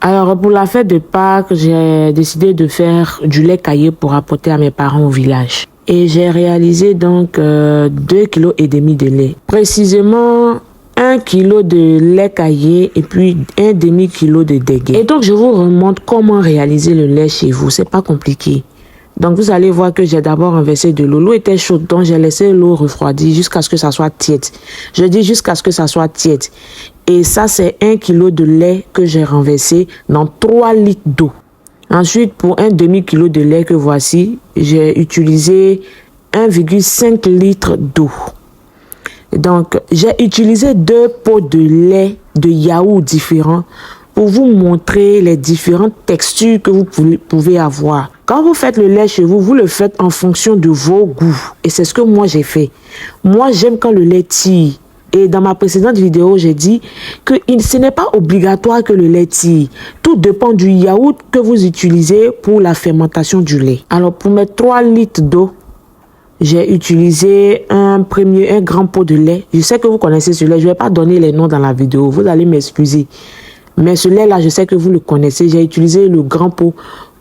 Alors, pour la fête de Pâques, j'ai décidé de faire du lait caillé pour apporter à mes parents au village. Et j'ai réalisé donc 2,5 kg de lait. Précisément 1 kg de lait caillé et puis 1,5 kg de dégué. Et donc, je vous remontre comment réaliser le lait chez vous. C'est pas compliqué. Donc, vous allez voir que j'ai d'abord renversé de l'eau. L'eau était chaude, donc j'ai laissé l'eau refroidir jusqu'à ce que ça soit tiède. Je dis jusqu'à ce que ça soit tiède. Et ça, c'est 1 kg de lait que j'ai renversé dans 3 litres d'eau. Ensuite, pour 1,5 kg de lait que voici, j'ai utilisé 1,5 litre d'eau. Donc, j'ai utilisé 2 pots de lait de yaourt différents pour vous montrer les différentes textures que vous pouvez avoir. Quand vous faites le lait chez vous, vous le faites en fonction de vos goûts. Et c'est ce que moi j'ai fait. Moi, j'aime quand le lait tire. Et dans ma précédente vidéo, j'ai dit que ce n'est pas obligatoire que le lait tire. Tout dépend du yaourt que vous utilisez pour la fermentation du lait. Alors, pour mes 3 litres d'eau, j'ai utilisé un grand pot de lait. Je sais que vous connaissez ce lait. Je ne vais pas donner les noms dans la vidéo. Vous allez m'excuser. Mais ce lait-là, je sais que vous le connaissez. J'ai utilisé le grand pot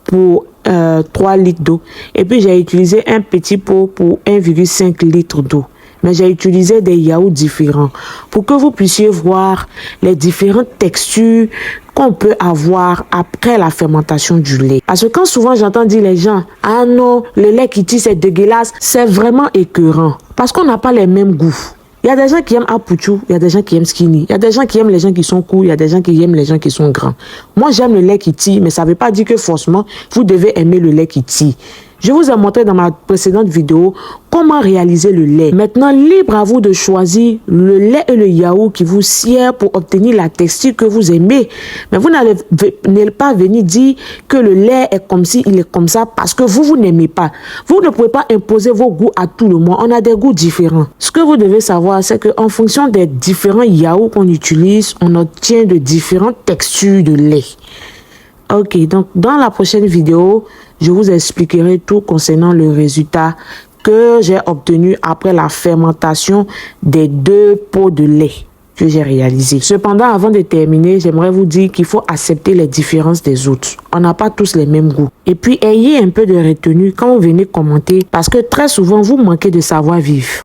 pour 3 litres d'eau. Et puis, j'ai utilisé un petit pot pour 1,5 litre d'eau. Mais j'ai utilisé des yaourts différents pour que vous puissiez voir les différentes textures qu'on peut avoir après la fermentation du lait. Parce que quand souvent j'entends dire les gens, ah non, le lait qui tire c'est dégueulasse, c'est vraiment écœurant. Parce qu'on n'a pas les mêmes goûts. Il y a des gens qui aiment Apuchu, il y a des gens qui aiment Skinny, il y a des gens qui aiment les gens qui sont courts, il y a des gens qui aiment les gens qui sont grands. Moi, j'aime le lait qui tire, mais ça ne veut pas dire que forcément, vous devez aimer le lait qui tire. Je vous ai montré dans ma précédente vidéo comment réaliser le lait. Maintenant, libre à vous de choisir le lait et le yaourt qui vous sied pour obtenir la texture que vous aimez. Mais vous n'allez pas venir dire que le lait est comme ci, il est comme ça parce que vous n'aimez pas. Vous ne pouvez pas imposer vos goûts à tout le monde. On a des goûts différents. Ce que vous devez savoir, c'est qu'en fonction des différents yaourts qu'on utilise, on obtient de différentes textures de lait. Ok, donc dans la prochaine vidéo, je vous expliquerai tout concernant le résultat que j'ai obtenu après la fermentation des 2 pots de lait que j'ai réalisé. Cependant, avant de terminer, j'aimerais vous dire qu'il faut accepter les différences des autres. On n'a pas tous les mêmes goûts. Et puis, ayez un peu de retenue quand vous venez commenter parce que très souvent, vous manquez de savoir-vivre.